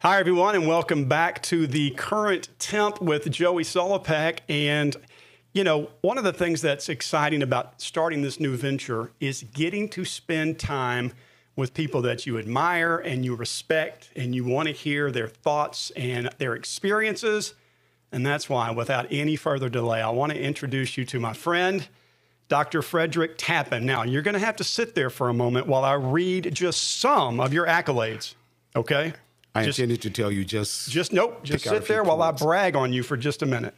Hi, everyone, and welcome back to the Current Temp with Joey Solopek. And, you know, one of the things that's exciting about starting this new venture is getting to spend time with people that you admire and you respect, and you want to hear their thoughts and their experiences. And that's why, without any further delay, I want to introduce you to my friend, Dr. Frederick Tappan. Now, you're going to have to sit there for a moment while I read just some of your accolades, okay? I intended to tell you just sit there while I brag on you for just a minute.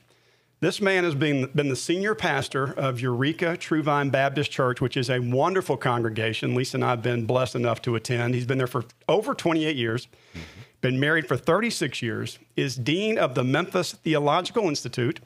This man has been the senior pastor of Eureka True Vine Baptist Church, which is a wonderful congregation. Lisa and I have been blessed enough to attend. He's been there for over 28 years, been married for 36 years, is dean of the Memphis Theological Institute,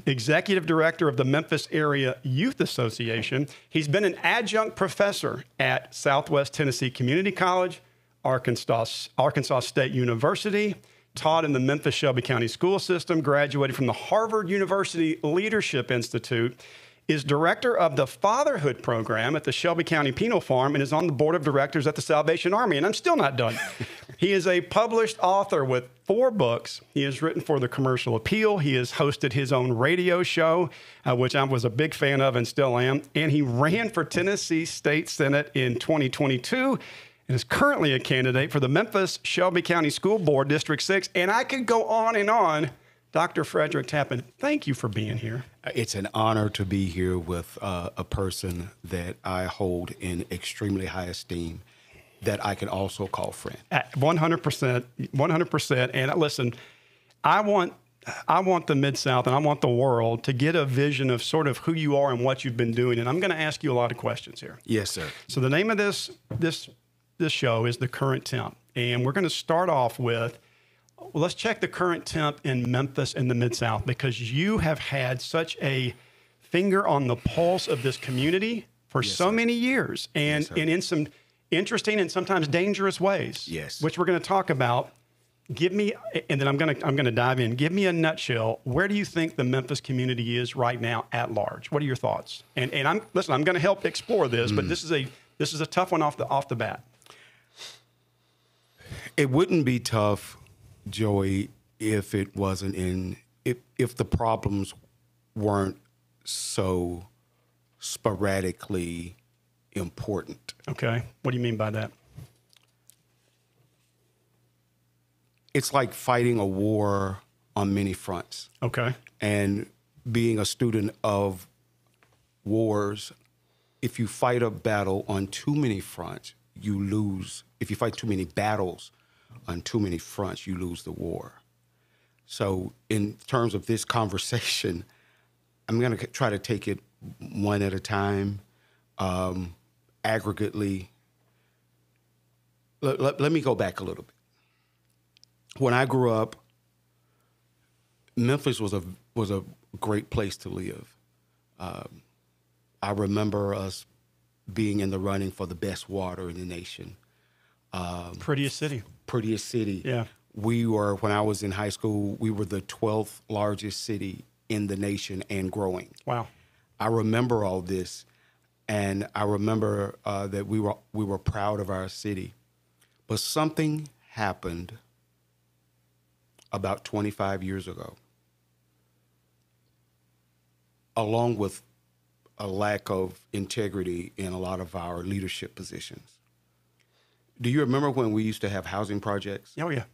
executive director of the Memphis Area Youth Association. He's been an adjunct professor at Southwest Tennessee Community College, Arkansas State University, taught in the Memphis Shelby County School System, graduated from the Harvard University Leadership Institute, is director of the Fatherhood Program at the Shelby County Penal Farm, and is on the board of directors at the Salvation Army. And I'm still not done. He is a published author with 4 books. He has written for the Commercial Appeal. He has hosted his own radio show, which I was a big fan of and still am. And he ran for Tennessee State Senate in 2022. And is currently a candidate for the Memphis Shelby County School Board, District 6. And I could go on and on. Dr. Frederick Tappan, thank you for being here. It's an honor to be here with a person that I hold in extremely high esteem, that I can also call friend. 100%, 100%. And listen, I want the Mid-South and I want the world to get a vision of sort of who you are and what you've been doing. And I'm going to ask you a lot of questions here. Yes, sir. So the name of this show is the Current Temp. And we're going to start off with, let's check the current temp in Memphis and the Mid-South, because you have had such a finger on the pulse of this community for many years, and in some interesting and sometimes dangerous ways, which we're going to talk about. Give me, and then I'm going to dive in. Give me a nutshell. Where do you think the Memphis community is right now at large? What are your thoughts? And I'm going to help explore this, but this is a tough one off the bat. It wouldn't be tough, Joey, if it wasn't if the problems weren't so sporadically important. Okay. What do you mean by that? It's like fighting a war on many fronts. Okay. And being a student of wars, if you fight a battle on too many fronts, you lose. If you fight too many battles on too many fronts, you lose the war. So in terms of this conversation, I'm going to try to take it one at a time, aggregately. Let me go back a little bit. When I grew up, Memphis was a great place to live. I remember us being in the running for the best water in the nation. Prettiest city. Prettiest city. Yeah. When I was in high school, we were the 12th largest city in the nation and growing. Wow. I remember all this, and I remember that we were proud of our city. But something happened about 25 years ago, along with a lack of integrity in a lot of our leadership positions. Do you remember when we used to have housing projects? Oh, yeah.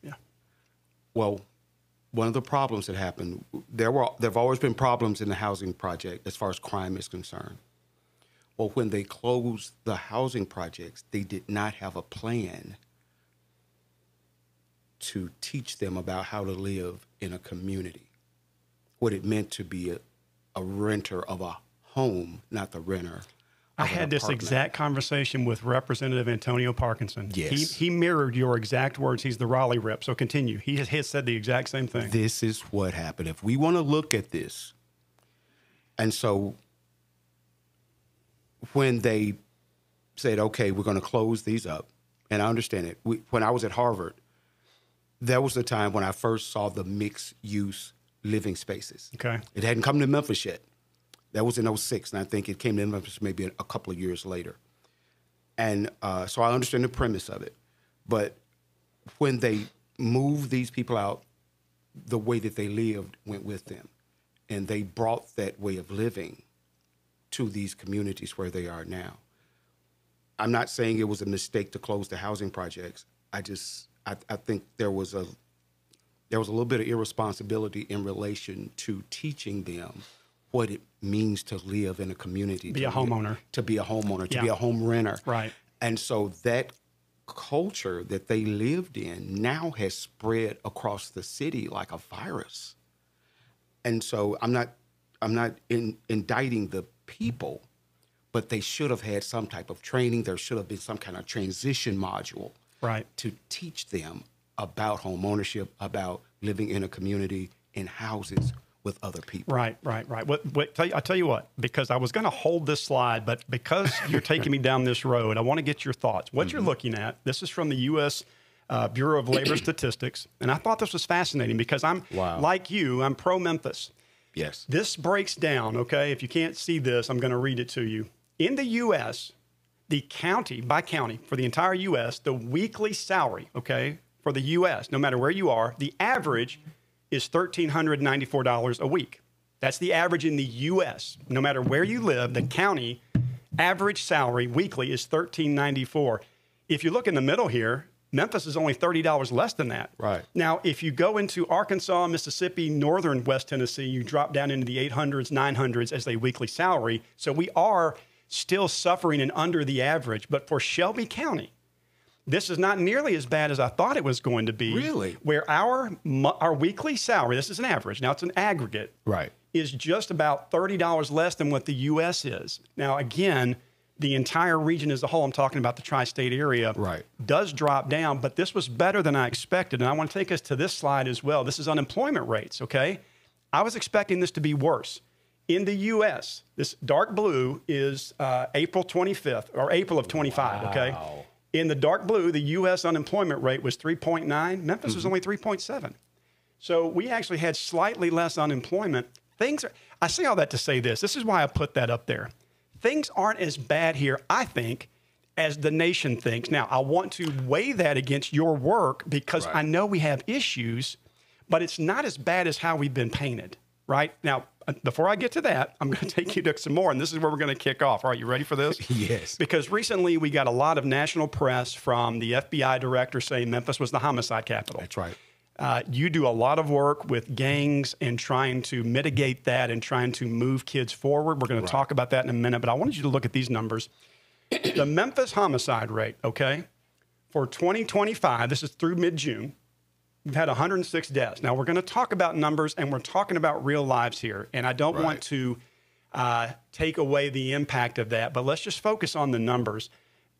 Well, one of the problems that happened, there have always been problems in the housing project as far as crime is concerned. Well, when they closed the housing projects, they did not have a plan to teach them about how to live in a community, what it meant to be a renter of a home, not the renter. I had this exact conversation with Representative Antonio Parkinson. Yes. He mirrored your exact words. He's the Raleigh rep, so continue. He has said the exact same thing. This is what happened. If we want to look at this, and so when they said, okay, we're going to close these up, and I understand it. When I was at Harvard, that was the time when I first saw the mixed-use living spaces. Okay. It hadn't come to Memphis yet. That was in 2006, and I think it came to Memphis maybe a couple of years later. And so I understand the premise of it. But when moved these people out, the way that they lived went with them. And they brought that way of living to these communities where they are now. I'm not saying it was a mistake to close the housing projects. I think there was a little bit of irresponsibility in relation to teaching them what it means to live in a community. Be a homeowner. To be a homeowner, to be a home renter. Right. And so that culture that they lived in now has spread across the city like a virus. And so I'm not indicting the people, but they should have had some type of training. There should have been some kind of transition module to teach them about home ownership, about living in a community in houses with other people. Right. I tell you what, because I was going to hold this slide, but because you're taking me down this road, I want to get your thoughts. What you're looking at, this is from the U.S. Bureau of Labor Statistics, and I thought this was fascinating because I'm, like you, I'm pro-Memphis. Yes. This breaks down, okay? If you can't see this, I'm going to read it to you. In the U.S., the county, by county, for the entire U.S., the weekly salary, okay, for the U.S., no matter where you are, the average is $1,394 a week. That's the average in the U.S. No matter where you live, the county average salary weekly is $1,394. If you look in the middle here, Memphis is only $30 less than that. Right. Now, if you go into Arkansas, Mississippi, northern West Tennessee, you drop down into the 800s, 900s as a weekly salary. So we are still suffering and under the average. But for Shelby County, this is not nearly as bad as I thought it was going to be. Really? Where our weekly salary, this is an average, now it's an aggregate, is just about $30 less than what the U.S. is. Now, again, the entire region as a whole, I'm talking about the tri-state area, does drop down, but this was better than I expected. And I want to take us to this slide as well. This is unemployment rates, okay? I was expecting this to be worse. In the U.S., this dark blue is April 25th, or April of 25, okay? In the dark blue, the U.S. unemployment rate was 3.9. Memphis was only 3.7. So we actually had slightly less unemployment. I say all that to say this. This is why I put that up there. Things aren't as bad here, I think, as the nation thinks. Now, I want to weigh that against your work because I know we have issues, but it's not as bad as how we've been painted, right? Now, before I get to that, I'm going to take you to some more, and this is where we're going to kick off. All right, you ready for this? Yes. Because recently we got a lot of national press from the FBI director saying Memphis was the homicide capital. That's right. You do a lot of work with gangs and trying to mitigate that and trying to move kids forward. We're going to talk about that in a minute, but I wanted you to look at these numbers. The Memphis homicide rate, okay, for 2025, this is through mid-June, we've had 106 deaths. Now, we're going to talk about numbers, and we're talking about real lives here, and I don't want to take away the impact of that, but let's just focus on the numbers.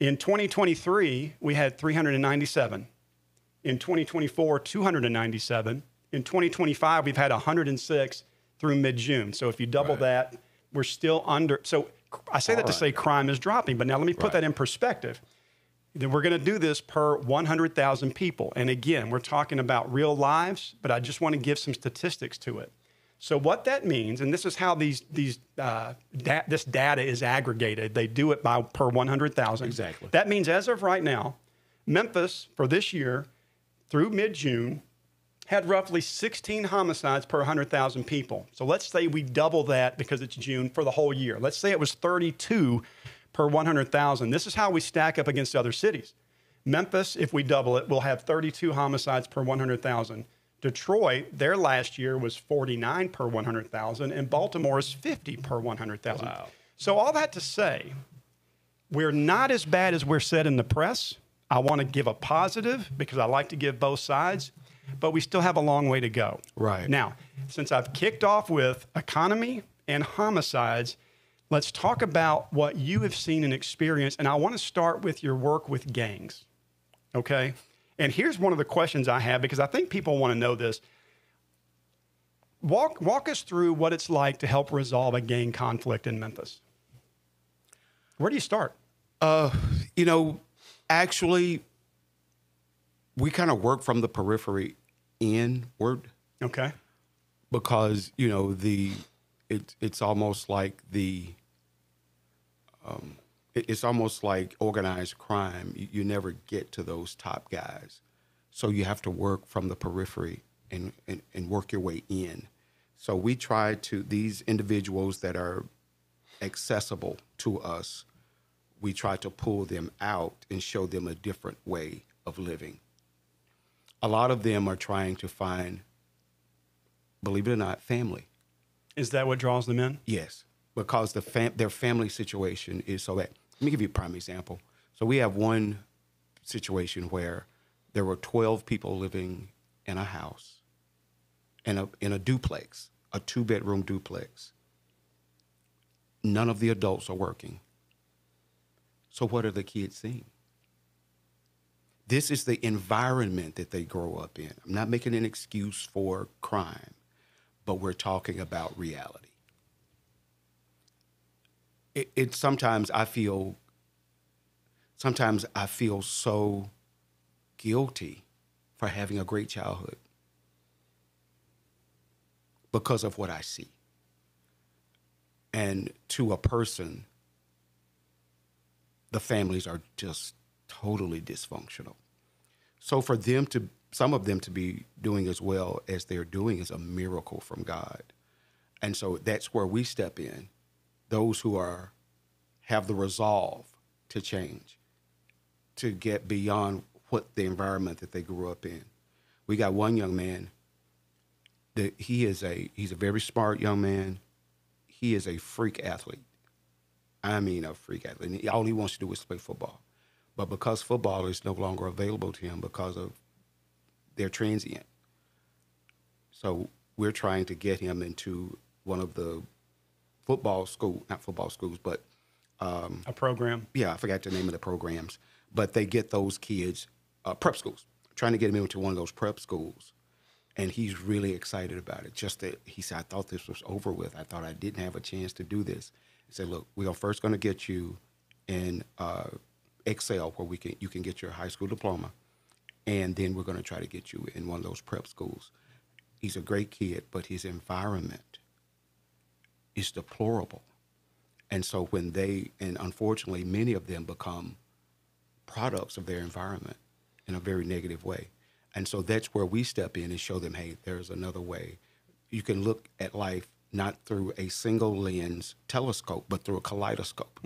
In 2023, we had 397. In 2024, 297. In 2025, we've had 106 through mid-June. So if you double that, we're still under. So I say that to say crime is dropping, but now let me put that in perspective. Then we're going to do this per 100,000 people. And again, we're talking about real lives, but I just want to give some statistics to it. So what that means, and this is how this data is aggregated. They do it by per 100,000. Exactly. That means as of right now, Memphis for this year through mid-June had roughly 16 homicides per 100,000 people. So let's say we double that because it's June for the whole year. Let's say it was 32 per 100,000. This is how we stack up against other cities. Memphis, if we double it, will have 32 homicides per 100,000. Detroit, their last year was 49 per 100,000, and Baltimore is 50 per 100,000. Wow. So all that to say, we're not as bad as we're said in the press. I want to give a positive because I like to give both sides, but we still have a long way to go. Right. Now, since I've kicked off with economy and homicides, let's talk about what you have seen and experienced, and I want to start with your work with gangs, okay? And here's one of the questions I have because I think people want to know this. Walk us through what it's like to help resolve a gang conflict in Memphis. Where do you start? Actually, we kind of work from the periphery inward. Okay. Because, it's almost like it's almost like organized crime. You never get to those top guys. So you have to work from the periphery and work your way in. So we try to, these individuals that are accessible to us, we try to pull them out and show them a different way of living. A lot of them are trying to find, believe it or not, family. Is that what draws them in? Yes, because their family situation is so bad. Let me give you a prime example. So we have one situation where there were 12 people living in a house, in a duplex, a 2-bedroom duplex. None of the adults are working. So what are the kids seeing? This is the environment that they grow up in. I'm not making an excuse for crime, but we're talking about reality. Sometimes I feel so guilty for having a great childhood because of what I see. And to a person, the families are just totally dysfunctional. So for them to, some of them to be doing as well as they're doing is a miracle from God. And so that's where we step in. Those who have the resolve to change, to get beyond what the environment that they grew up in. We got one young man that he's a very smart young man. He is a freak athlete. I mean, a freak athlete. All he wants to do is play football. But because football is no longer available to him because of their transient, so we're trying to get him into one of the not football schools, but a program. Yeah, I forgot the name of the programs, but they get those kids prep schools. Trying to get him into one of those prep schools, and he's really excited about it. Just that he said, "I thought this was over with. I thought I didn't have a chance to do this." He said, "Look, we are first going to get you in Excel, where you can get your high school diploma, and then we're going to try to get you in one of those prep schools." He's a great kid, but his environment is deplorable. And so and unfortunately, many of them become products of their environment in a very negative way. And so that's where we step in and show them, hey, there's another way. You can look at life not through a single lens telescope, but through a kaleidoscope,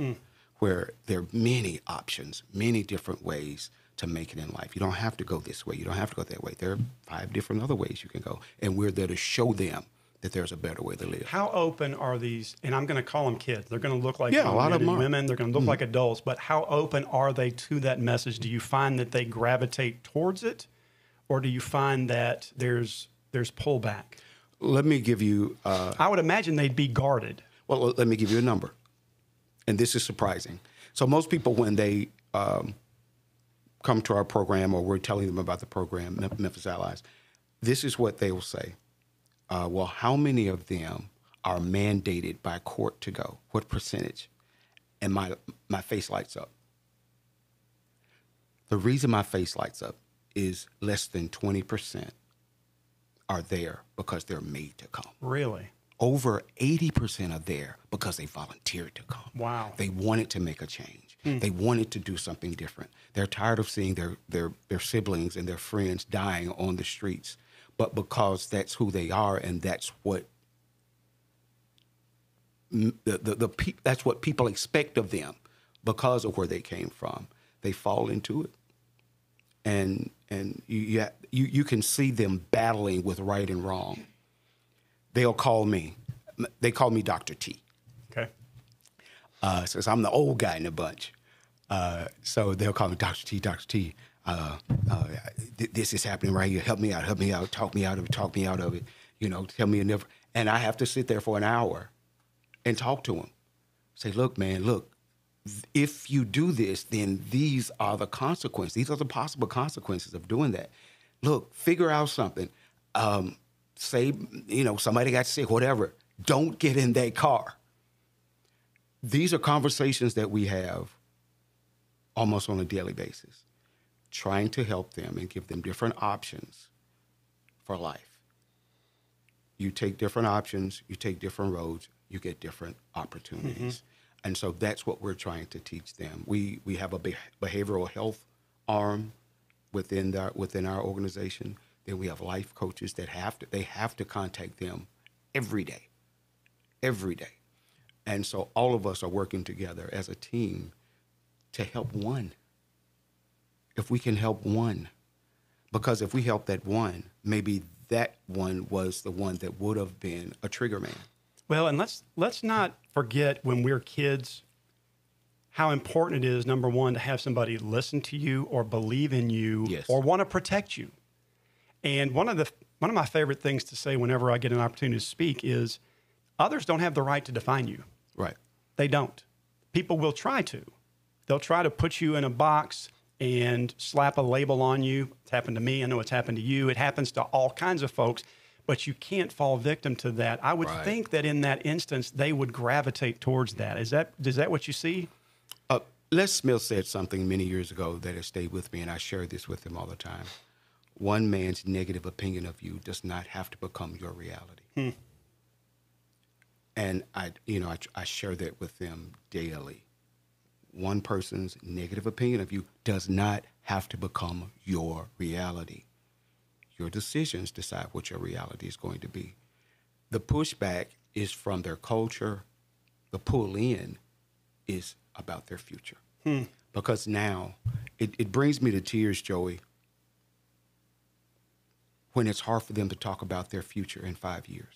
where there are many options, many different ways to make it in life. You don't have to go this way. You don't have to go that way. There are 5 different other ways you can go. And we're there to show them that there's a better way to live. How open are these, and I'm going to call them kids. They're going to look like a lot of them women. They're going to look like adults. But how open are they to that message? Do you find that they gravitate towards it? Or do you find that there's pullback? Let me give you... I would imagine they'd be guarded. Well, let me give you a number. And this is surprising. So most people, when they come to our program, or we're telling them about the program, Memphis Allies, this is what they will say. Well, how many of them are mandated by court to go? What percentage? And my face lights up. The reason my face lights up is less than 20% are there because they're made to come. Really? Over 80% are there because they volunteered to come. Wow. They wanted to make a change. They wanted to do something different. They're tired of seeing their siblings and their friends dying on the streets. But because that's who they are, and that's what that's what people expect of them because of where they came from, they fall into it. And you can see them battling with right and wrong. They call me Dr. T. Okay. Since I'm the old guy in the bunch. So they'll call me Dr. T, Dr. T. This is happening right here. Help me out, talk me out of it. You know, tell me enough. And I have to sit there for an hour and talk to them. Say, look, man, if you do this, then these are the consequences. These are the possible consequences of doing that. Look, figure out something. Say, somebody got sick, whatever. Don't get in that car. These are conversations that we have almost on a daily basis, trying to help them and give them different options for life. You take different options, you take different roads, you get different opportunities. And so that's what we're trying to teach them. We have a behavioral health arm within our organization. Then we have life coaches that have to contact them every day. And so all of us are working together as a team to help one. If we can help one, because if we help that one, maybe that one was the one that would have been a trigger man. Well, and let's not forget when we're kids how important it is, number one, to have somebody listen to you or believe in you or want to protect you. And one of my favorite things to say whenever I get an opportunity to speak is others don't have the right to define you. Right. They don't. People will try to. They'll try to put you in a box and slap a label on you. It's happened to me. I know it's happened to you. It happens to all kinds of folks, but you can't fall victim to that. I would think that in that instance, they would gravitate towards that. Is that what you see? Les Smith said something many years ago that has stayed with me, and I share this with him all the time. One man's negative opinion of you does not have to become your reality. And I share that with them daily. One person's negative opinion of you does not have to become your reality. Your decisions decide what your reality is going to be. The pushback is from their culture. The pull in is about their future. Because now it brings me to tears, Joey, when it's hard for them to talk about their future in 5 years.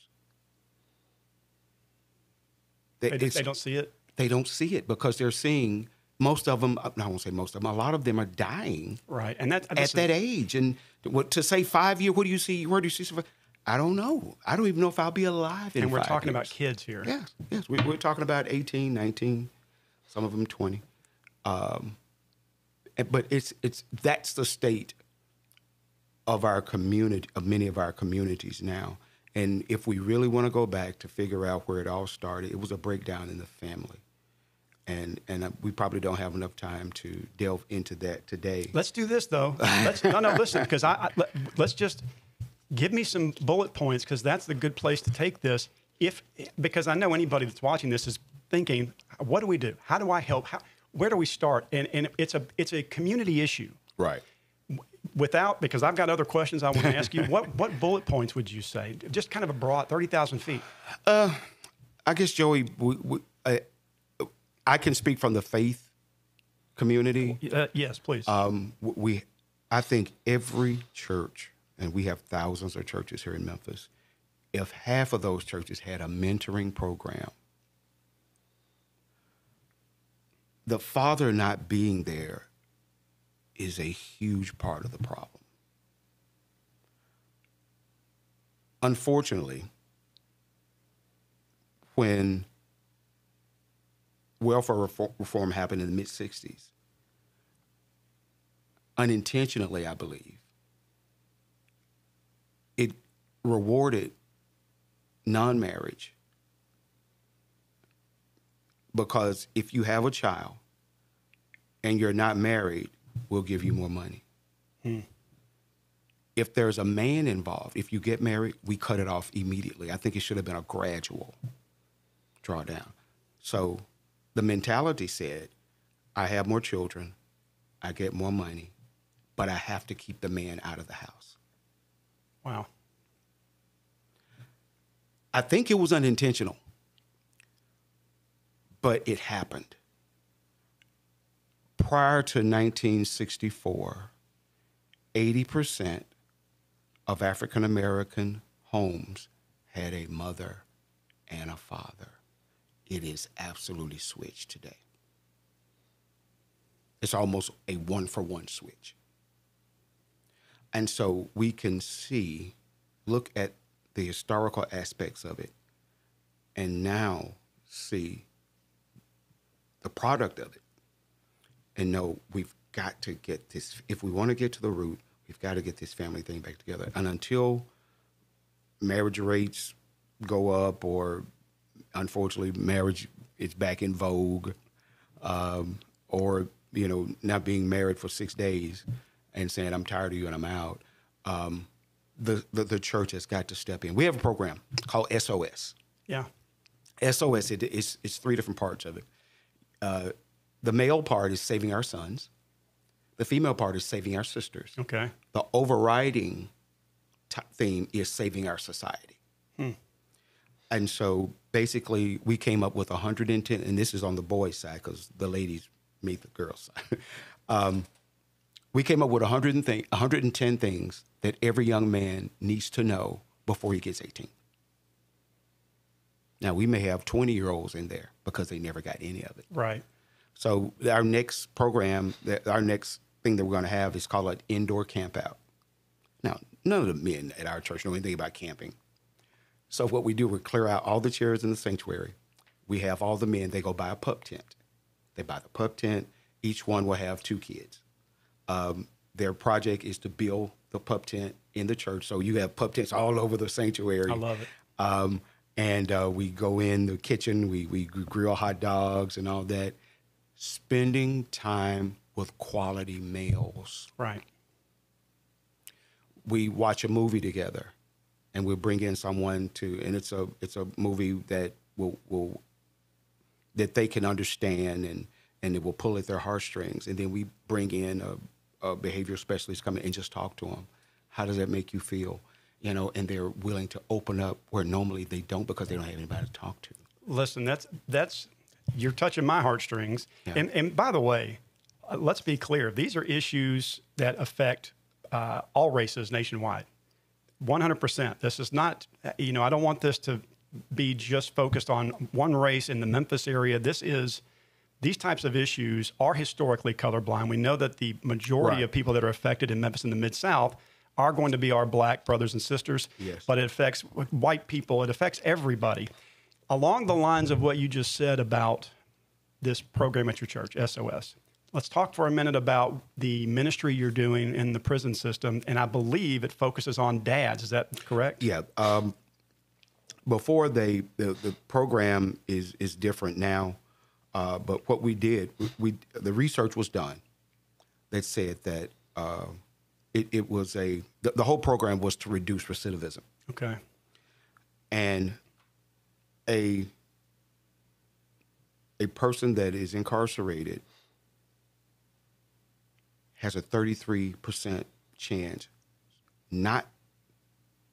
They don't see it? They don't see it because they're seeing most of them, I won't say most of them, a lot of them are dying and at that age. And to say 5 years, where do you see? I don't know. I don't even know if I'll be alive in 5 years. And we're talking about kids here. Yes. We're talking about 18, 19, some of them 20. But that's the state of our community, of many of our communities now. And if we really want to go back to figure out where it all started, it was a breakdown in the family. And we probably don't have enough time to delve into that today. Let's do this, though. Listen, because let's just give me some bullet points, because that's the good place to take this. Because I know anybody that's watching this is thinking, what do we do? How do I help? Where do we start? And it's a community issue. Right. Because I've got other questions I want to ask you. What bullet points would you say? Just kind of a broad, 30,000 feet. I guess, Joey, I can speak from the faith community. Yes, please. I think every church, and we have thousands of churches here in Memphis, if half of those churches had a mentoring program, the father not being there is a huge part of the problem. Unfortunately, when welfare reform happened in the mid-'60s, unintentionally, I believe, it rewarded non-marriage, because if you have a child and you're not married, we'll give you more money. If there's a man involved, if you get married, we cut it off immediately. I think it should have been a gradual drawdown. So the mentality said, I have more children, I get more money, but I have to keep the man out of the house. Wow. I think it was unintentional, but it happened. Prior to 1964, 80% of African-American homes had a mother and a father. It is absolutely switched today. It's almost a one-for-one switch. And so we can look at the historical aspects of it, and now see the product of it. And know we've got to get this, if we want to get to the root, we've got to get this family thing back together. And until marriage rates go up, or unfortunately marriage is back in vogue, or, not being married for 6 days and saying, I'm tired of you and I'm out, the church has got to step in. We have a program called SOS. Yeah. SOS, it's three different parts of it. The male part is saving our sons, The female part is saving our sisters. Okay. The overriding theme is saving our society. And so basically we came up with 110, and this is on the boys' side because the ladies meet the girls' side. We came up with 110 things that every young man needs to know before he gets 18. Now, we may have 20-year-olds in there because they never got any of it. Right. So our next program, our next thing that we're going to have is called an indoor camp out. Now, none of the men at our church know anything about camping. So what we do, we clear out all the chairs in the sanctuary. We have all the men, they go buy a pup tent. They buy the pup tent. Each one will have 2 kids. Their project is to build the pup tent in the church. So you have pup tents all over the sanctuary. I love it. And we go in the kitchen, we grill hot dogs and all that. Spending time with quality males. Right. We watch a movie together, and we'll bring in someone and it's a movie that will that they can understand and it will pull at their heartstrings. And then we bring in a behavioral specialist come in and just talk to them. How does that make you feel? You know, and they're willing to open up where normally they don't because they don't have anybody to talk to. Listen, that's you're touching my heartstrings. Yeah. And by the way, let's be clear. These are issues that affect all races nationwide. 100%. This is not, I don't want this to be just focused on one race in the Memphis area. These types of issues are historically colorblind. We know that the majority of people that are affected in Memphis and the Mid-South are going to be our black brothers and sisters. Yes. But it affects white people. It affects everybody. Along the lines of what you just said about this program at your church, SOS, let's talk for a minute about the ministry you're doing in the prison system. And I believe it focuses on dads. Is that correct? Yeah. Before the program is different now. But what we did, the research was done that said that it was the whole program was to reduce recidivism. Okay. And a person that is incarcerated has a 33% chance not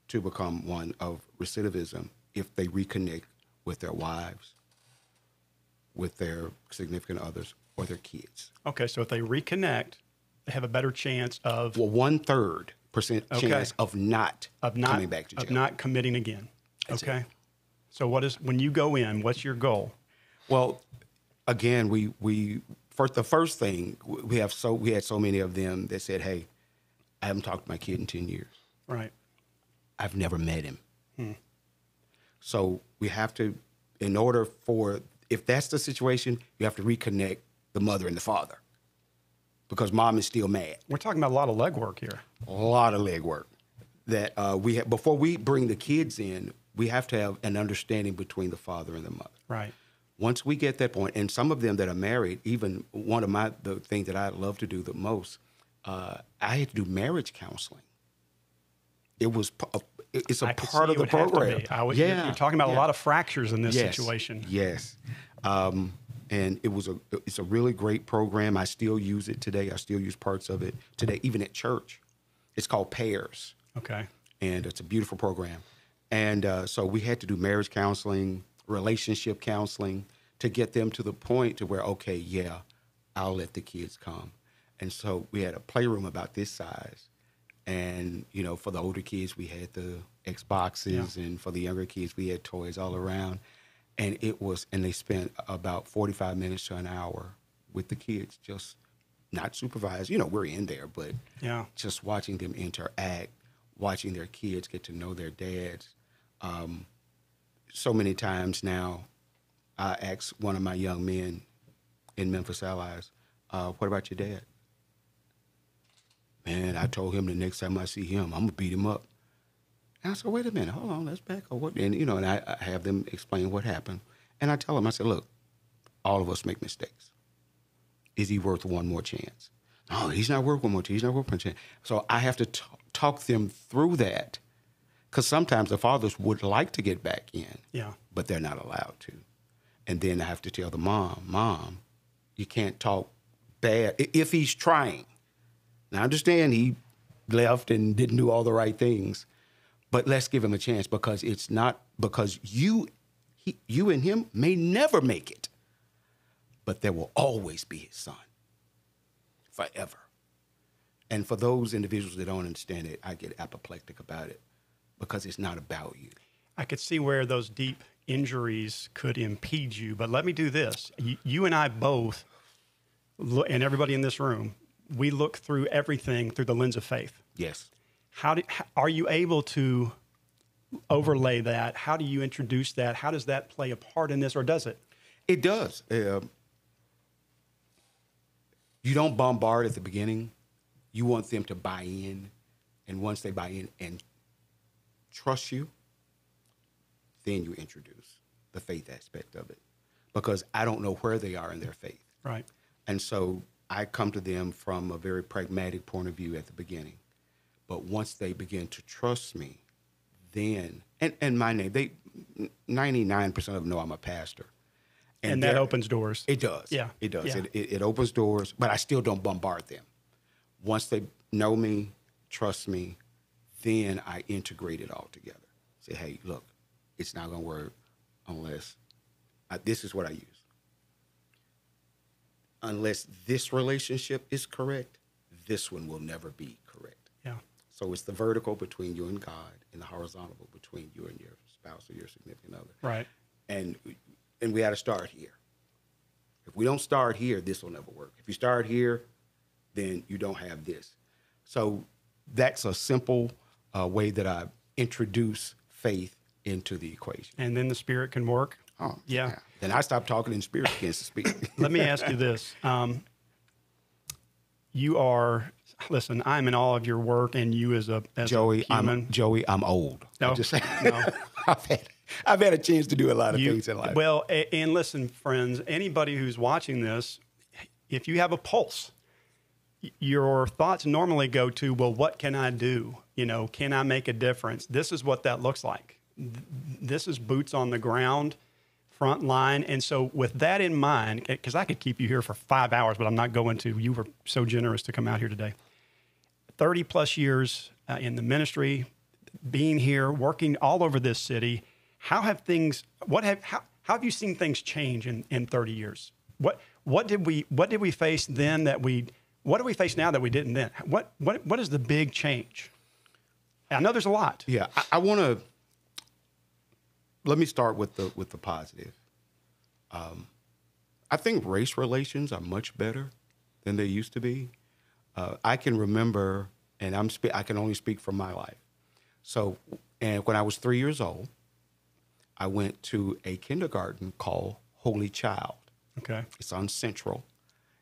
to become one of recidivism if they reconnect with their wives, with their significant others, or their kids. Okay, so if they reconnect, they have a better chance of... Well, 1/3% chance of not coming back to jail. Of not committing again. That's okay. it. So when you go in, what's your goal? Well, again, the first thing, we had so many of them that said, hey, I haven't talked to my kid in 10 years. Right. I've never met him. So we have to, in order for... If that's the situation, you have to reconnect the mother and the father because mom is still mad. We're talking about a lot of legwork here. A lot of legwork that we have before we bring the kids in. We have to have an understanding between the father and the mother. Right. Once we get that point, and some of them that are married, even one of the things that I love to do the most, I had to do marriage counseling. It's a part of the program. You're talking about a lot of fractures in this situation. Yes. And it's a really great program. I still use it today. I still use parts of it today, even at church. It's called Pairs. Okay. And it's a beautiful program. And so we had to do marriage counseling, relationship counseling to get them to the point to where, okay, yeah, I'll let the kids come. And so we had a playroom about this size. And, for the older kids, we had the Xboxes, and for the younger kids, we had toys all around. And they spent about 45 minutes to an hour with the kids, just not supervised. We're in there, but just watching them interact, watching their kids get to know their dads. So many times now, I ask one of my young men in Memphis Allies, what about your dad? Man, I told him the next time I see him, I'm going to beat him up. And I said, wait a minute, hold on, let's back up. And, and I have them explain what happened. And I tell them, I said, look, all of us make mistakes. Is he worth one more chance? No, he's not worth one more chance. He's not worth one chance. So I have to talk them through that because sometimes the fathers would like to get back in, but they're not allowed to. And then I have to tell the mom, you can't talk bad. If he's trying, And I understand he left and didn't do all the right things, but let's give him a chance, because it's not because you and him may never make it, but there will always be his son forever. And for those individuals that don't understand it, I get apoplectic about it, because it's not about you. I could see where those deep injuries could impede you, but let me do this. You and I both, and everybody in this room, we look through everything through the lens of faith. Yes. How are you able to overlay that? How do you introduce that? How does that play a part in this, or does it? It does. You don't bombard at the beginning. You want them to buy in, and once they buy in and trust you, then you introduce the faith aspect of it, because I don't know where they are in their faith. Right. And so I come to them from a very pragmatic point of view at the beginning. But once they begin to trust me, then, and my name, 99% of them know I'm a pastor. And that opens doors. It does. Yeah. It does. Yeah. It opens doors, but I still don't bombard them. Once they know me, trust me, then I integrate it all together. Say, hey, look, it's not going to work unless this is what I use. Unless this relationship is correct, this one will never be correct. Yeah. So it's the vertical between you and God, and the horizontal between you and your spouse or your significant other. Right. And we got to start here. If we don't start here, this will never work. If you start here, then you don't have this. So that's a simple way that I introduce faith into the equation. And then the Spirit can work. Oh, yeah. Then I stop talking in spirit, begins to speak. Let me ask you this. You are, listen, I'm in awe of your work, and you as a Joey, human. I'm old. No, I'm just saying. no. I've had a chance to do a lot of things in life. Well, and listen, friends, anybody who's watching this, if you have a pulse, your thoughts normally go to, well, what can I do? Can I make a difference? This is what that looks like. This is boots on the ground, front line. And so with that in mind, because I could keep you here for 5 hours, but I'm not going to. You were so generous to come out here today. 30 plus years in the ministry, being here, working all over this city. How have you seen things change in 30 years? What did we face then what do we face now that we didn't then? What is the big change? I know there's a lot. Yeah, I want to. Let me start with the positive. I think race relations are much better than they used to be. I can remember, and I can only speak from my life. So, and when I was 3 years old, I went to a kindergarten called Holy Child. Okay. It's on Central.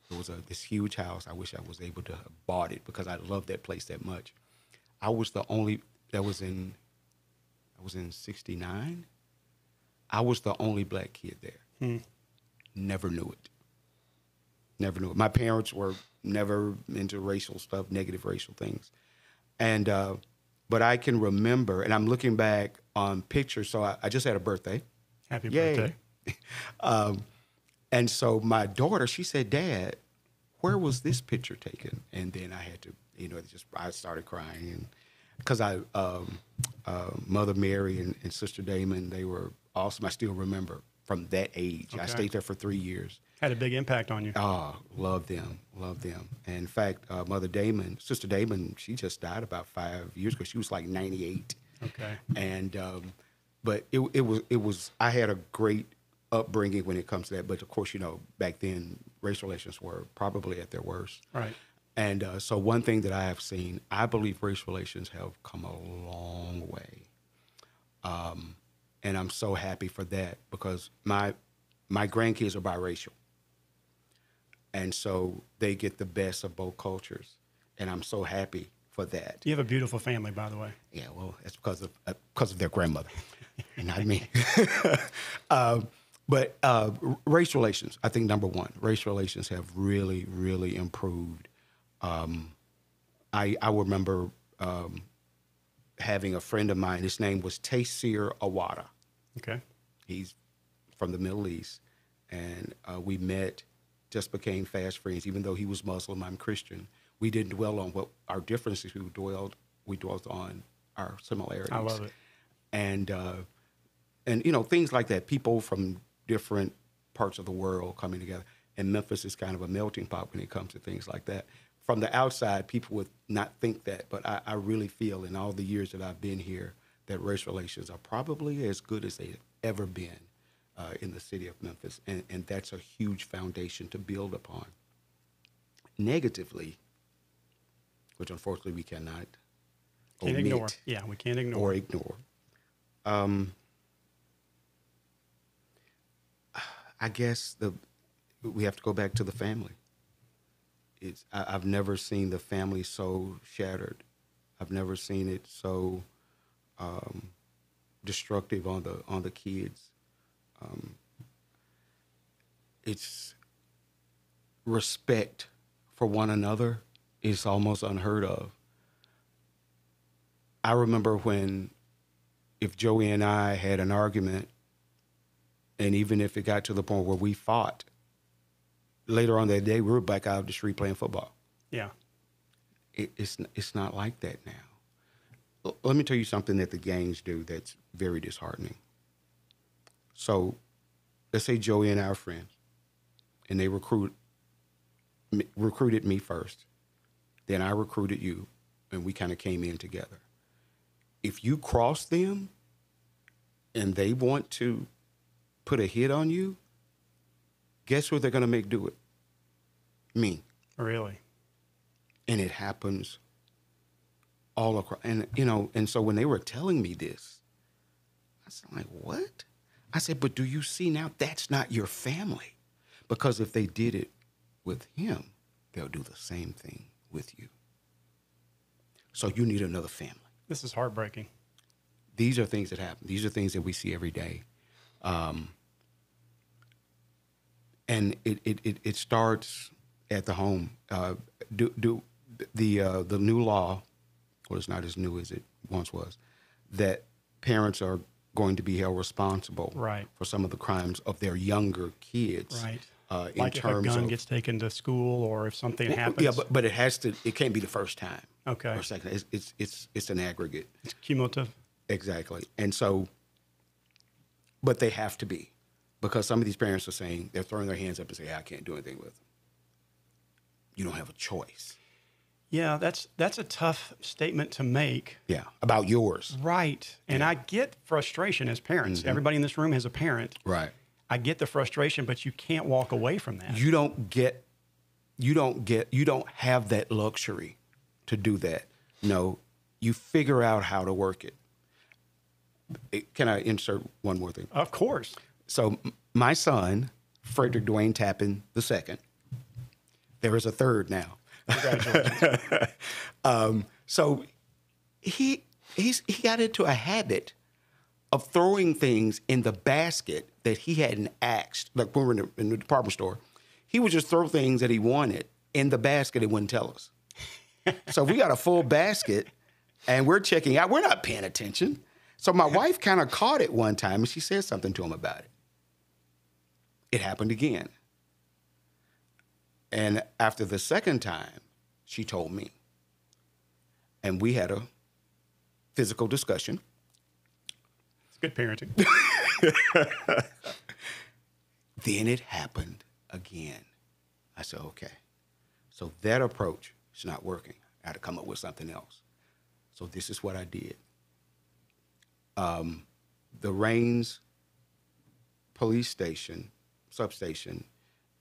It was this huge house. I wish I was able to have bought it, because I loved that place that much. I was the only, I was in 69. I was the only black kid there. Never knew it. Never knew it. My parents were never into racial stuff, negative racial things. And, but I can remember, and I'm looking back on pictures. So I just had a birthday. Happy Yay. birthday. And so my daughter, she said, Dad, where was this picture taken? And then I had to, I started crying. Because Mother Mary and Sister Damon, they were awesome. I still remember from that age. Okay. I stayed there for 3 years. Had a big impact on you. Oh, love them. And in fact, Mother Damon, Sister Damon, she just died about 5 years ago. She was like 98. Okay. And but it was. I had a great upbringing when it comes to that. But of course, back then, race relations were probably at their worst. Right. And so one thing that I have seen, I believe race relations have come a long way. And I'm so happy for that, because my grandkids are biracial. And so they get the best of both cultures. And I'm so happy for that. You have a beautiful family, by the way. Yeah, well, that's because of their grandmother, not me. But race relations, I think, number one, race relations have really, really improved. I remember having a friend of mine. His name was Taysir Awada. Okay. He's from the Middle East, and we met, just became fast friends. Even though he was Muslim, I'm Christian. we didn't dwell on what our differences. We dwelled on our similarities. I love it. And you know, things like that. People from different parts of the world coming together. And Memphis is kind of a melting pot when it comes to things like that. From the outside, people would not think that, but I really feel in all the years that I've been here that race relations are probably as good as they've ever been in the city of Memphis. And that's a huge foundation to build upon. Negatively, which unfortunately we cannot ignore. Yeah, we can't ignore. Or ignore. I guess we have to go back to the family. I've never seen the family so shattered. I've never seen it so destructive on the kids. It's respect for one another is almost unheard of. I remember if Joey and I had an argument, and even if it got to the point where we fought, later on that day, we were back out of the street playing football. Yeah. It's not like that now. Let me tell you something that the gangs do that's very disheartening. So let's say Joey and I are friends, and they recruited me first. Then I recruited you, and we kind of came in together. If you cross them and they want to put a hit on you, guess what they're going to make do it? Me. Really? And it happens all across. And, you know, and so when they were telling me this, I was like, what? I said, but do you see now that's not your family? Because if they did it with him, they'll do the same thing with you. So you need another family. This is heartbreaking. These are things that happen. These are things that we see every day. And it starts at the home. The new law, well, it's not as new as it once was, that parents are going to be held responsible right. for some of the crimes of their younger kids. Right. Like if a gun gets taken to school, or if something happens. Yeah, but it can't be the first time. Okay. Or second. It's an aggregate. It's cumulative. Exactly. And so, but they have to be, because some of these parents are saying, they're throwing their hands up and say, I can't do anything with them. You don't have a choice. Yeah, that's a tough statement to make. Yeah, about yours. Right. And yeah. I get frustration as parents. Mm-hmm. Everybody in this room has a parent. Right. I get the frustration, but you can't walk away from that. You don't have that luxury to do that. No, you figure out how to work it. Can I insert one more thing? Of course. So my son, Frederick Tappan II, there is a third now. Congratulations. So he got into a habit of throwing things in the basket that he hadn't asked. Like when we were in the department store, he would just throw things that he wanted in the basket and wouldn't tell us. So we got a full basket and we're checking out. We're not paying attention. So my wife kind of caught it one time and she said something to him about it. It happened again. And after the second time, she told me. And we had a physical discussion. It's good parenting. Then it happened again. I said, okay. So that approach is not working. I had to come up with something else. So this is what I did. The Rains police station, substation,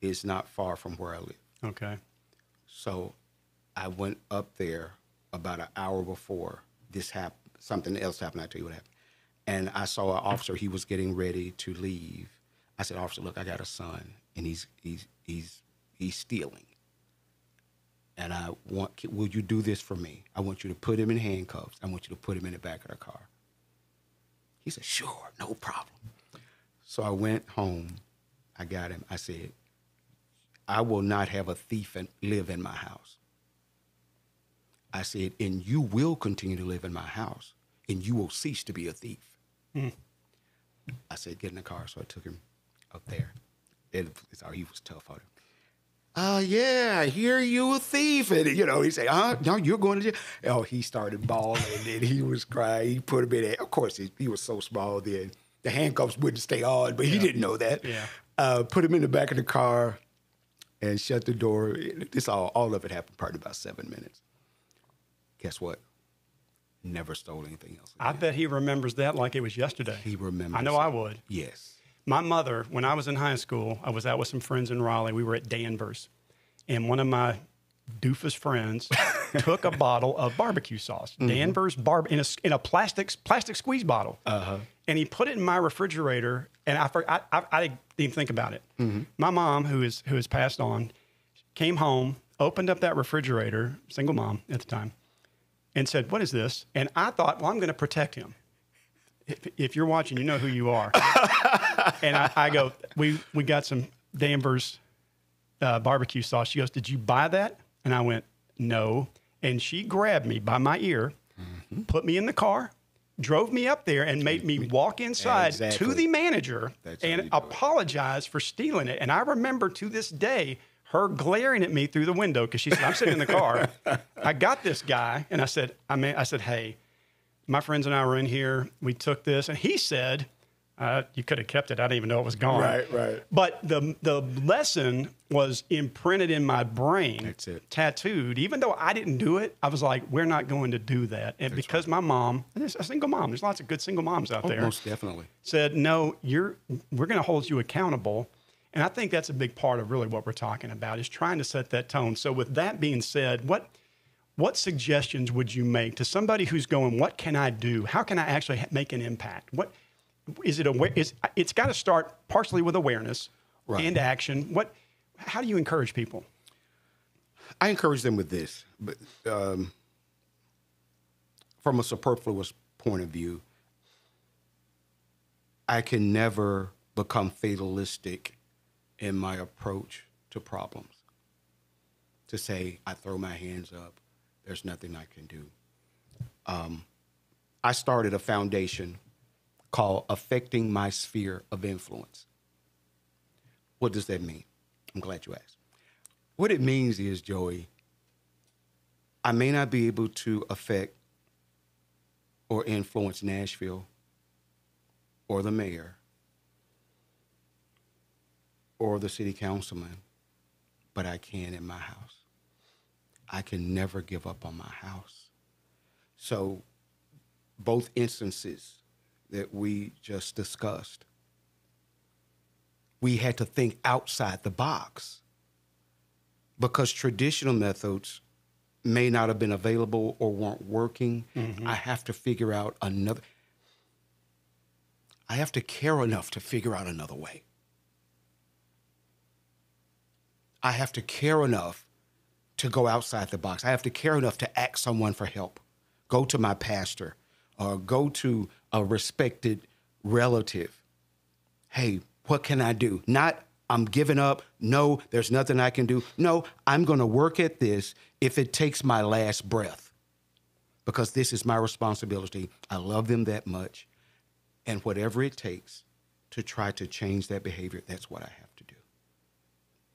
is not far from where I live. Okay. So I went up there about an hour before this happened. Something else happened. I'll tell you what happened. And I saw an officer. He was getting ready to leave. I said, officer, look, I got a son, and he's stealing. And will you do this for me? I want you to put him in handcuffs. I want you to put him in the back of the car. He said, sure, no problem. So I went home. I got him. I said, I will not have a thief live in my house. I said, and you will continue to live in my house, and you will cease to be a thief. I said, get in the car. So I took him up there. He was tough on him. Yeah, I hear you a thief. And, he said, no, you're going to jail. Oh, he started bawling and he was crying. He put him in there. Of course, he was so small then. The handcuffs wouldn't stay on, but he didn't know that. Yeah. Put him in the back of the car and shut the door. This all of it happened probably about 7 minutes. Guess what? Never stole anything else again. I bet he remembers that like it was yesterday. He remembers. I know I would. Yes. My mother, when I was in high school, I was out with some friends in Raleigh. We were at Danvers. And one of my doofus friends took a bottle of barbecue sauce, Danvers in a plastic squeeze bottle. And he put it in my refrigerator, and I didn't even think about it. My mom, who has passed on, came home, opened up that refrigerator, single mom at the time, and said, "What is this?" And I thought, well, I'm going to protect him. If you're watching, you know who you are. And I go, we got some Danvers barbecue sauce. She goes, "Did you buy that?" And I went, "No." And she grabbed me by my ear, put me in the car, drove me up there, and made me walk inside to the manager and apologize for stealing it. And I remember to this day her glaring at me through the window because she said, "I'm sitting in the car. I got this guy." And I said, "Hey, my friends and I were in here. We took this." And he said, "You could have kept it. I didn't even know it was gone." Right. But the lesson was imprinted in my brain. That's it. Tattooed. Even though I didn't do it, I was like, we're not going to do that. And because my mom, and it's a single mom, there's lots of good single moms out there. Most definitely. Said, "No, we're going to hold you accountable." And I think that's a big part of really what we're talking about is trying to set that tone. So with that being said, what suggestions would you make to somebody who's going, what can I do? How can I actually make an impact? What is it? It's got to start partially with awareness and action. How do you encourage people? I encourage them with this, but from a superfluous point of view, I can never become fatalistic in my approach to problems. To say, I throw my hands up, there's nothing I can do. I started a foundation called Affecting My Sphere of Influence. What does that mean? I'm glad you asked. What it means is, Joey, I may not be able to affect or influence Nashville or the mayor or the city councilman, but I can in my house. I can never give up on my house. So both instances that we just discussed, we had to think outside the box because traditional methods may not have been available or weren't working. I have to figure out I have to care enough to figure out another way. I have to care enough to go outside the box. I have to care enough to ask someone for help. Go to my pastor or go to a respected relative. Hey, what can I do? Not, I'm giving up. No, there's nothing I can do. No, I'm going to work at this if it takes my last breath because this is my responsibility. I love them that much. And whatever it takes to try to change that behavior, that's what I have to do.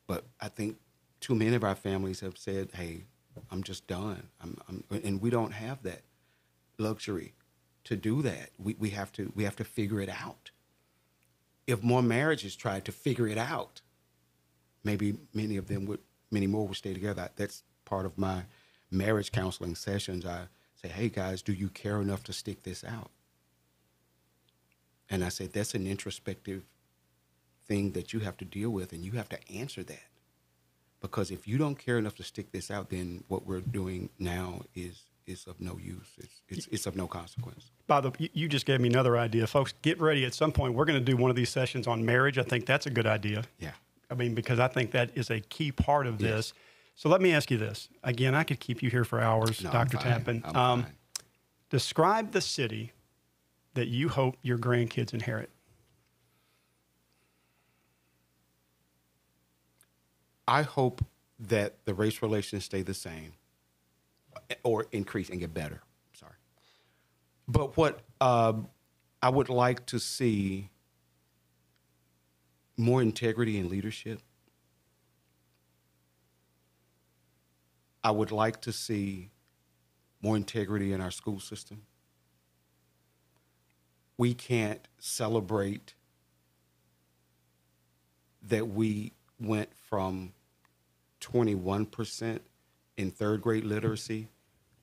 But I think too many of our families have said, hey, I'm just done. And we don't have that luxury to do that. We have to figure it out. If more marriages tried to figure it out, maybe many more would stay together. That's part of my marriage counseling sessions. I say, hey guys, do you care enough to stick this out? And I say, that's an introspective thing that you have to deal with, and you have to answer that. Because if you don't care enough to stick this out, then what we're doing now is of no use. It's of no consequence. You just gave me another idea. Folks, get ready. At some point, we're going to do one of these sessions on marriage. I think that's a good idea. Yeah. I mean, because I think that is a key part of this. So let me ask you this. Again, I could keep you here for hours, No, Dr. Tappan. I'm fine. Describe the city that you hope your grandkids inherit. I hope that the race relations stay the same or increase and get better. Sorry. But what I would like to see more integrity in leadership, I would like to see more integrity in our school system. We can't celebrate that we went from 21% in third grade literacy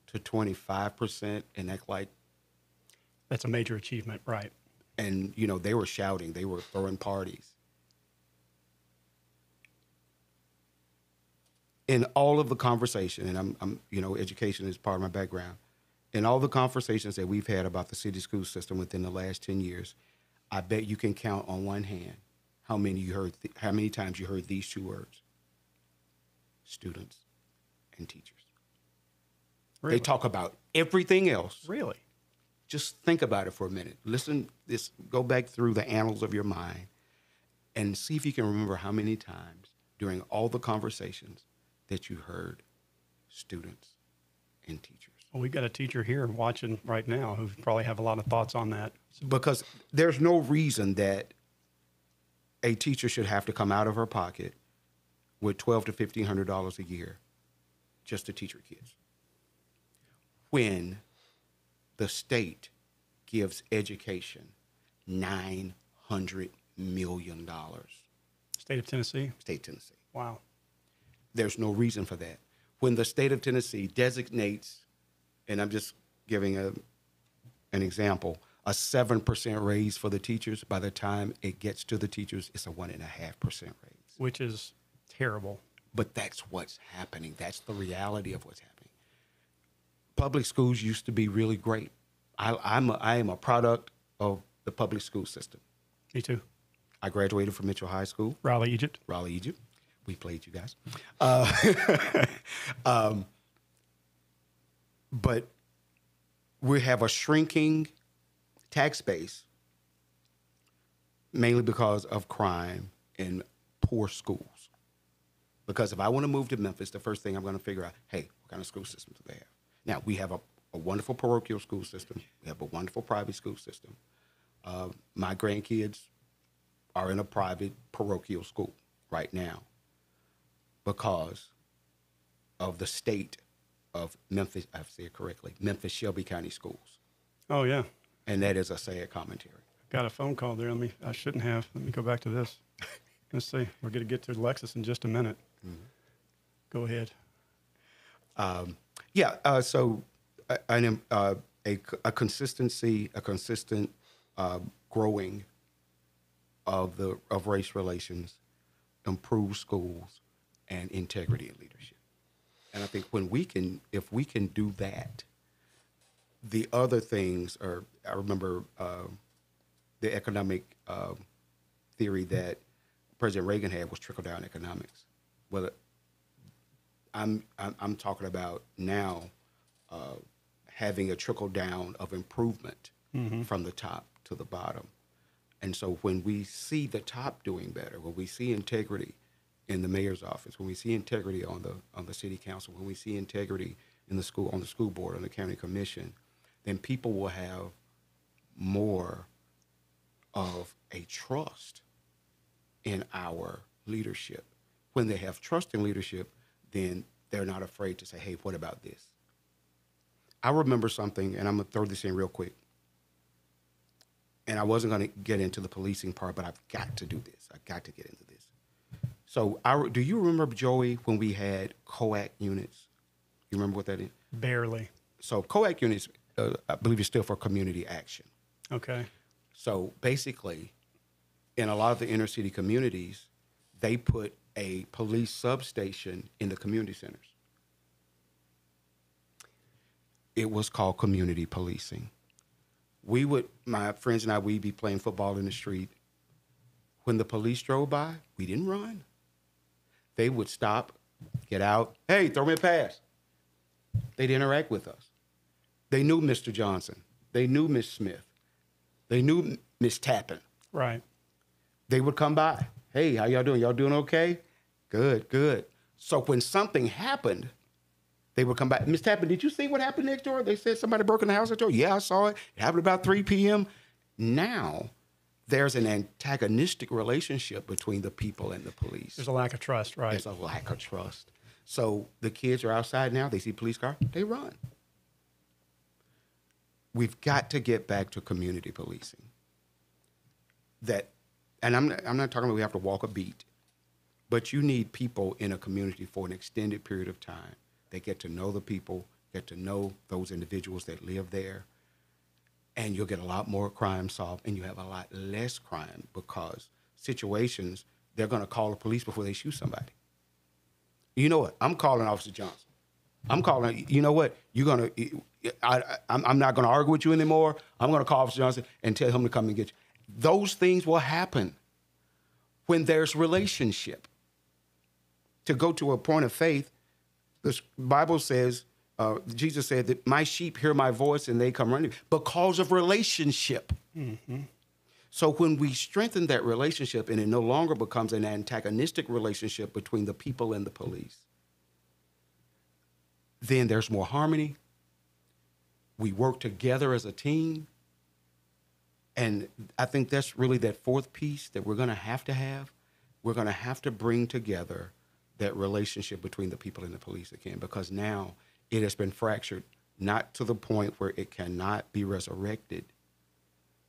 to 25% and act like. That's a major achievement, right? And, they were shouting, they were throwing parties. In all of the conversation, and I'm education is part of my background. In all the conversations that we've had about the city school system within the last 10 years, I bet you can count on one hand how many times you heard these two words: students and teachers. Really? They talk about everything else. Really? Just think about it for a minute. Go back through the annals of your mind and see if you can remember how many times during all the conversations that you heard students and teachers. Well, we've got a teacher here watching right now who probably have a lot of thoughts on that. Because there's no reason that a teacher should have to come out of her pocket with $1,200 to $1,500 a year just to teach her kids, when the state gives education $900 million. State of Tennessee? State of Tennessee. Wow. There's no reason for that. When the state of Tennessee designates, and I'm just giving an example, a 7% raise for the teachers, by the time it gets to the teachers, it's a 1.5% raise. Which is terrible. But that's what's happening. That's the reality of what's happening. Public schools used to be really great. I am a product of the public school system. Me too. I graduated from Mitchell High School. Raleigh, Egypt. We played you guys. But we have a shrinking tax base, mainly because of crime and poor schools. Because if I want to move to Memphis, the first thing I'm going to figure out, hey, what kind of school system do they have? Now, we have a wonderful parochial school system. We have a wonderful private school system. My grandkids are in a private parochial school right now because of the state of Memphis, I have to say it correctly, Memphis Shelby County Schools. Oh, yeah. And that is a sad commentary. Got a phone call there. I shouldn't have. Let me go back to this. Let's see. We're going to get to Lexus in just a minute. Mm-hmm. Go ahead. So a consistent growing of race relations, improved schools, and integrity in leadership. And I think if we can do that, the other things are, I remember the economic theory that President Reagan had was trickle-down economics. Well, I'm talking about now having a trickle-down of improvement from the top to the bottom. And so when we see the top doing better, when we see integrity in the mayor's office, when we see integrity on the city council, when we see integrity on the school board, on the county commission, then people will have more of a trust in our leadership. When they have trust in leadership, then they're not afraid to say, hey, what about this? I remember something, and I'm going to throw this in real quick. And I wasn't going to get into the policing part, but I've got to do this. I've got to get into this. So do you remember, Joey, when we had COAC units? You remember what that is? Barely. So COAC units, I believe, is still for community action. Okay. So basically, in a lot of the inner city communities, they put a police substation in the community centers. It was called community policing. My friends and I, we'd be playing football in the street. When the police drove by, we didn't run. They would stop, get out, hey, throw me a pass. They'd interact with us. They knew Mr. Johnson. They knew Miss Smith. They knew Miss Tappan. Right. They would come by. Hey, how y'all doing? Y'all doing okay? Good, good. So when something happened, they would come back. Miss Tappan, did you see what happened next door? They said somebody broke in the house next door. Yeah, I saw it. It happened about 3 p.m. Now, there's an antagonistic relationship between the people and the police. There's a lack of trust, right? There's a lack of trust. So the kids are outside now. They see police car, they run. We've got to get back to community policing. And I'm not talking about we have to walk a beat, but you need people in a community for an extended period of time. They get to know the people, get to know those individuals that live there, and you'll get a lot more crime solved, and you have a lot less crime because situations, they're going to call the police before they shoot somebody. You know what? I'm calling Officer Johnson. I'm calling, you know what? I'm not going to argue with you anymore. I'm going to call Officer Johnson and tell him to come and get you. Those things will happen when there's relationship. To go to a point of faith, the Bible says, Jesus said that my sheep hear my voice and they come running because of relationship. Mm-hmm. So when we strengthen that relationship and it no longer becomes an antagonistic relationship between the people and the police, then there's more harmony. We work together as a team. And I think that's really that fourth piece that we're going to have. We're going to have to bring together that relationship between the people and the police again, because now it has been fractured, not to the point where it cannot be resurrected,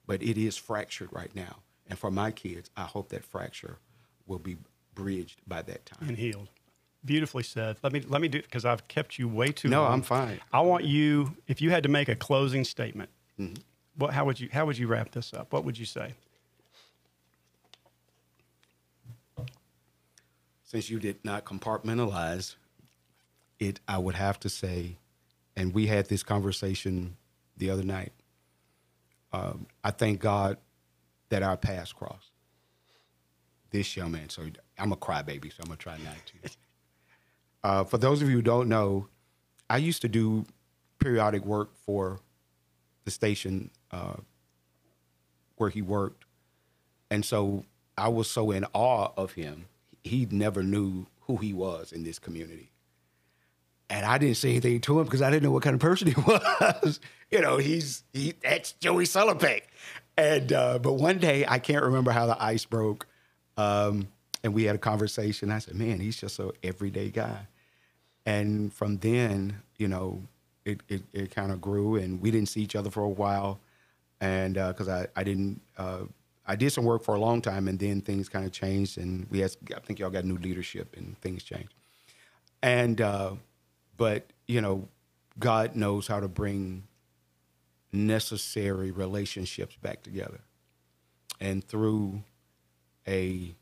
but it is fractured right now. And for my kids, I hope that fracture will be bridged by that time. And healed. Beautifully said. Let me do it because I've kept you way too long. No, I'm fine. I want you, if you had to make a closing statement, Mm-hmm. how would you wrap this up? What would you say? Since you did not compartmentalize it, I would have to say, and we had this conversation the other night, I thank God that our paths crossed. This young man, so I'm a crybaby, so I'm going to try not to. For those of you who don't know, I used to do periodic work for the station where he worked. And so I was so in awe of him. He never knew who he was in this community. And I didn't say anything to him because I didn't know what kind of person he was. You know, that's Joey Sullivan. And, but one day, I can't remember how the ice broke. And we had a conversation. I said, man, he's just an everyday guy. And from then, you know, it kind of grew, and we didn't see each other for a while. And because I did some work for a long time, and then things kind of changed, and I think y'all got new leadership, and things changed. And, but, you know, God knows how to bring necessary relationships back together. And through a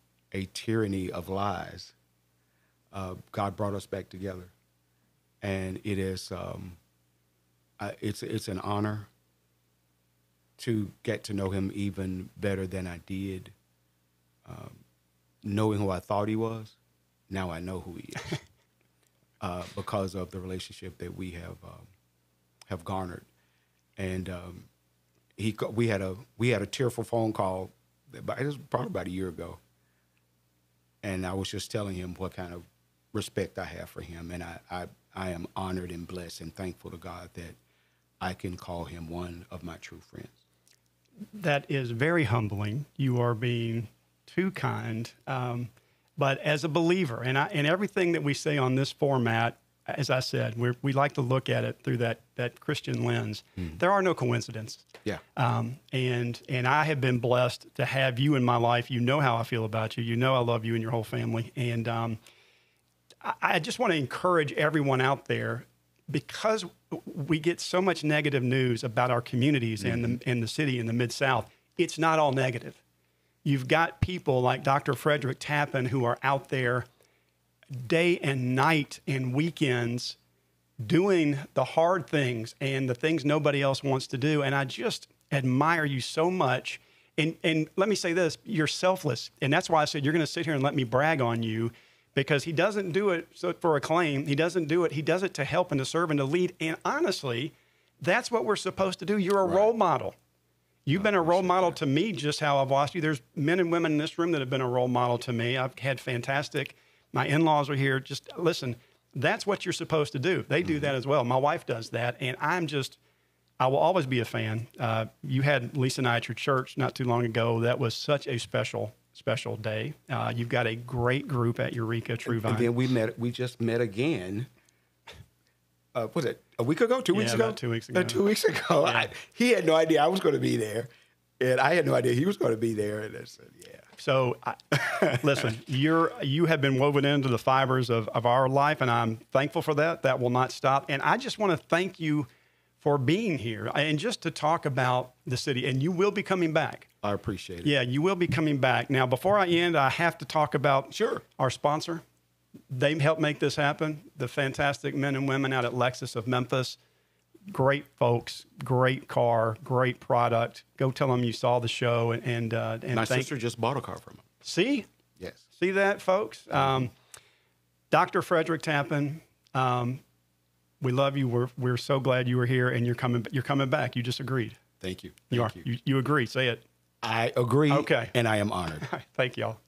tyranny of lies, God brought us back together. And it is, it's an honor to get to know him even better than I did. Knowing who I thought he was, now I know who he is. Because of the relationship that we have garnered. And we had a tearful phone call, it was probably about a year ago. And I was just telling him what kind of respect I have for him. And I am honored and blessed and thankful to God that I can call him one of my true friends. That is very humbling. You are being too kind. But as a believer, and everything that we say on this format, as I said, we like to look at it through that Christian lens. Mm. There are no coincidences. Yeah. And I have been blessed to have you in my life. You know how I feel about you. You know I love you and your whole family. And I just want to encourage everyone out there, because we get so much negative news about our communities and the city in the Mid-South. It's not all negative. You've got people like Dr. Frederick Tappan who are out there day and night and weekends doing the hard things and the things nobody else wants to do. And I just admire you so much. And let me say this, you're selfless. And that's why I said, you're going to sit here and let me brag on you, because he doesn't do it for acclaim. He doesn't do it. He does it to help and to serve and to lead. And honestly, that's what we're supposed to do. You're a role model. You've been a role model to me, just how I've watched you. There's men and women in this room that have been a role model to me. I've had fantastic, my in-laws are here. Just listen, that's what you're supposed to do. They do that as well. My wife does that. And I will always be a fan. You had Lisa and I at your church not too long ago. That was such a special special day. You've got a great group at Eureka True Vine. And then we just met again. Was it a week ago? 2 weeks ago? About 2 weeks ago. 2 weeks ago. Yeah. He had no idea I was going to be there, and I had no idea he was going to be there. And I said, yeah. So, listen, you have been woven into the fibers of our life, and I'm thankful for that. That will not stop. And I just want to thank you for being here and just to talk about the city. And you will be coming back. I appreciate it. Yeah, you will be coming back. Now, before I end, I have to talk about our sponsor. They helped make this happen. The fantastic men and women out at Lexus of Memphis. Great folks, great car, great product. Go tell them you saw the show. And my sister just bought a car from him. See? Yes. See that, folks? Dr. Frederick Tappan, we love you. We're so glad you were here, and you're coming back. You just agreed. Thank you. You agree. Say it. I agree. Okay. And I am honored. Thank y'all.